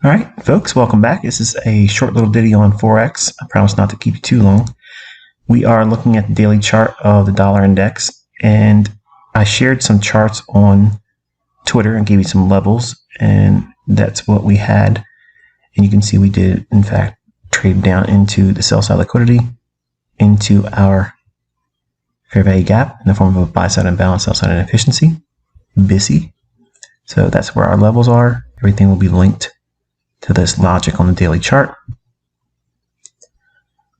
All right, folks, welcome back. This is a short little video on Forex. I promise not to keep you too long. We are looking at the daily chart of the dollar index, and I shared some charts on Twitter and gave you some levels, and that's what we had. And you can see we did, in fact, trade down into the sell side liquidity, into our fair value gap in the form of a buy side imbalance, sell side inefficiency, BISI. So that's where our levels are. Everything will be linked to this logic on the daily chart.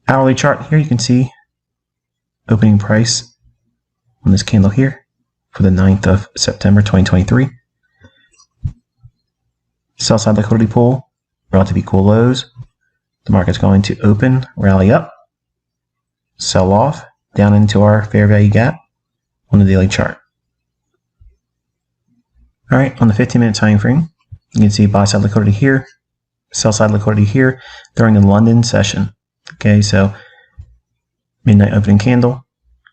Hourly chart here, you can see opening price on this candle here for the 9th of September 2023. Sell side liquidity pool, relative equal lows. The market's going to open, rally up, sell off, down into our fair value gap on the daily chart. All right, on the 15-minute time frame, you can see buy side liquidity here, sell side liquidity here during the London session. Okay, so midnight opening candle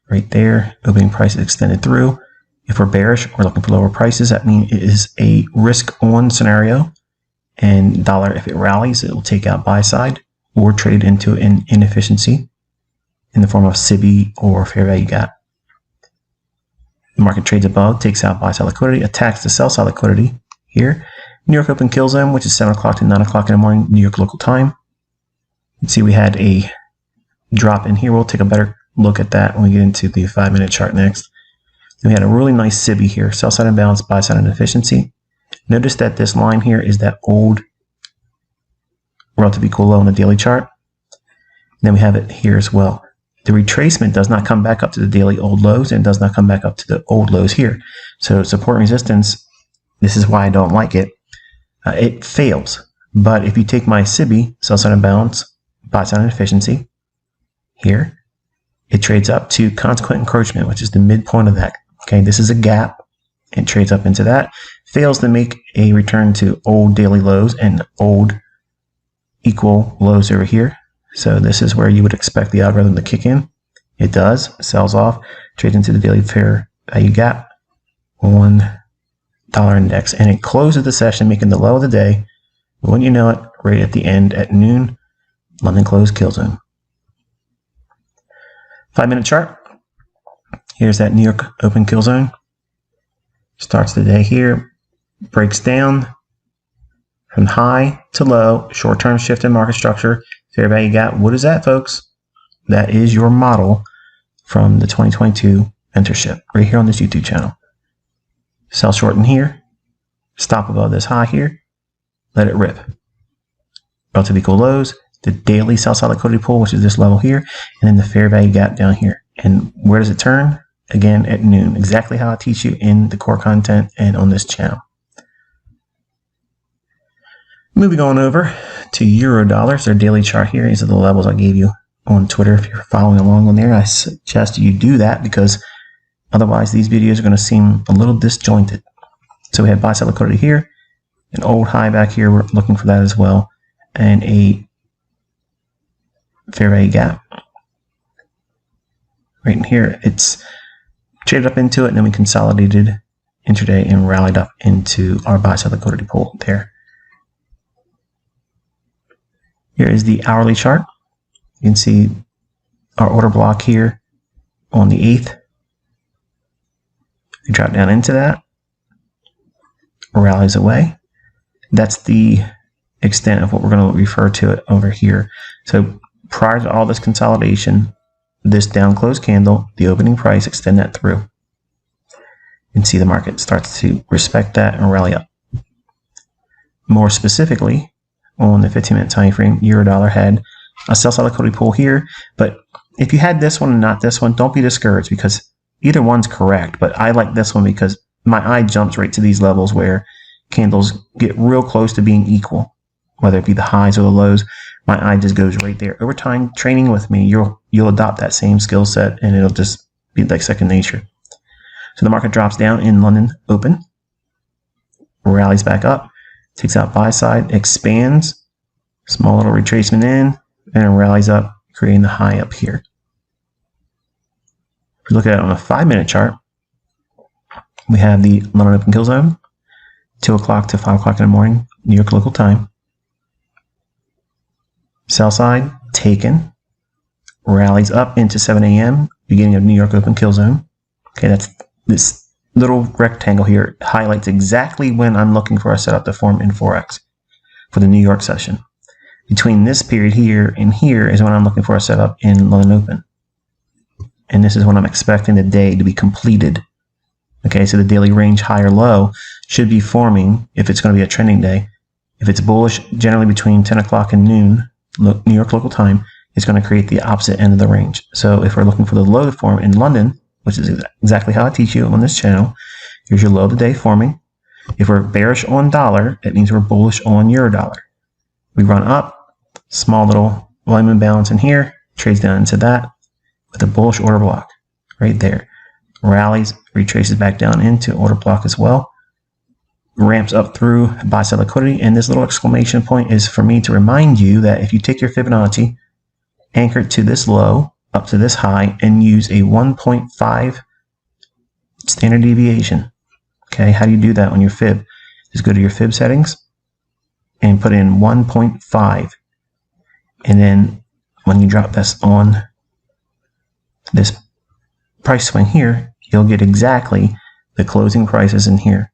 right there. Opening price is extended through. If we're bearish, we're looking for lower prices. That means it is a risk on scenario. And dollar, if it rallies, it will take out buy side or trade into an inefficiency in the form of SIBI or fair value gap. The market trades above, takes out buy side liquidity, attacks the sell side liquidity here. New York open kill zone, which is 7 o'clock to 9 o'clock in the morning, New York local time. You can see we had a drop in here. We'll take a better look at that when we get into the 5-minute chart next. Then we had a really nice SIBI here, sell side imbalance, buy side inefficiency. Notice that this line here is that old relative equal low on the daily chart. And then we have it here as well. The retracement does not come back up to the daily old lows and does not come back up to the old lows here. So support and resistance, this is why I don't like it. It fails. But if you take my SIBI, sell side imbalance, buy side inefficiency, here, it trades up to consequent encroachment, which is the midpoint of that. Okay, this is a gap. It trades up into that. Fails to make a return to old daily lows and old equal lows over here. So this is where you would expect the algorithm to kick in. It does. Sells off. Trades into the daily fair value gap on dollar index, and it closes the session making the low of the day. When you know it, right at the end at noon, London close kill zone. 5-minute chart. Here's that New York open kill zone. Starts the day here, breaks down from high to low, short-term shift in market structure, fair value gap. What is that, folks? That is your model from the 2022 mentorship right here on this YouTube channel. Sell short in here, stop above this high here, let it rip. Relative equal lows, the daily sell side liquidity pool, which is this level here, and then the fair value gap down here. And where does it turn? Again, at noon, exactly how I teach you in the core content and on this channel. Moving on over to euro dollars, their daily chart here. These are the levels I gave you on Twitter. If you're following along on there, I suggest you do that because otherwise, these videos are going to seem a little disjointed. So we have buy side liquidity here, an old high back here. We're looking for that as well, and a fair value gap right in here. It's traded up into it, and then we consolidated intraday and rallied up into our buy side liquidity pool there. Here is the hourly chart. You can see our order block here on the 8th. We drop down into that, rallies away. That's the extent of what we're going to refer to it over here. So prior to all this consolidation, this down close candle, the opening price, extend that through. You can see the market starts to respect that and rally up. More specifically, on the 15-minute time frame, euro dollar had a sell side liquidity pool here. But if you had this one and not this one, don't be discouraged because either one's correct, but I like this one because my eye jumps right to these levels where candles get real close to being equal, whether it be the highs or the lows. My eye just goes right there. Over time, training with me, you'll adopt that same skill set, and it'll just be like second nature. So the market drops down in London open, rallies back up, takes out buy side, expands, small little retracement in, and rallies up, creating the high up here. If we look at it on a 5-minute chart, we have the London open kill zone, 2 o'clock to 5 o'clock in the morning, New York local time. Sell side, taken. Rallies up into 7 a.m., beginning of New York open kill zone. Okay, that's this little rectangle here highlights exactly when I'm looking for a setup to form in Forex for the New York session. Between this period here and here is when I'm looking for a setup in London Open. And this is when I'm expecting the day to be completed. Okay, so the daily range high or low should be forming if it's going to be a trending day. If it's bullish, generally between 10 o'clock and noon, New York local time, it's going to create the opposite end of the range. So if we're looking for the low to form in London, which is exactly how I teach you on this channel, here's your low of the day forming. If we're bearish on dollar, it means we're bullish on euro dollar. We run up, small little volume imbalance in here, trades down into that with a bullish order block right there. Rallies, retraces back down into order block as well. Ramps up through buy sell liquidity. And this little exclamation point is for me to remind you that if you take your Fibonacci, anchor it to this low, up to this high, and use a 1.5 standard deviation. Okay, how do you do that on your fib? Just go to your fib settings and put in 1.5. And then when you drop this on this price swing here, you'll get exactly the closing prices in here.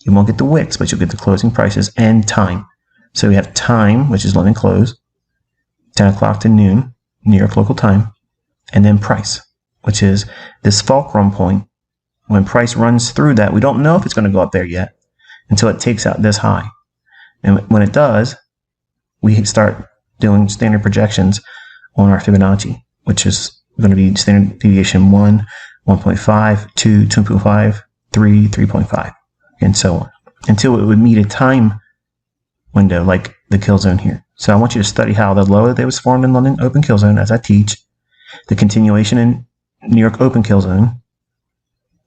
You won't get the wicks, but you'll get the closing prices and time. So we have time, which is London close, 10 o'clock to noon, New York local time, and then price, which is this fulcrum point. When price runs through that, we don't know if it's going to go up there yet until it takes out this high. And when it does, we start doing standard projections on our Fibonacci, which is going to be standard deviation 1, 1.5, 2, 2.5, 3, 3.5, and so on, until it would meet a time window like the kill zone here. So I want you to study how the low that was formed in London open kill zone, as I teach, the continuation in New York open kill zone,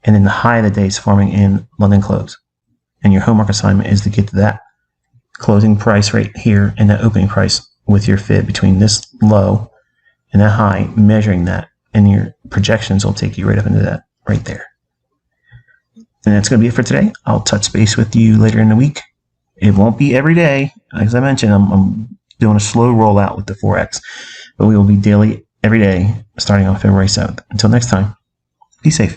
and then the high of the day is forming in London close. And your homework assignment is to get to that closing price right here and that opening price with your fib between this low and that high, measuring that, and your projections will take you right up into that right there. And that's going to be it for today. I'll touch base with you later in the week. It won't be every day. As I mentioned, I'm doing a slow rollout with the Forex, but we will be daily every day starting on February 7th. Until next time, be safe.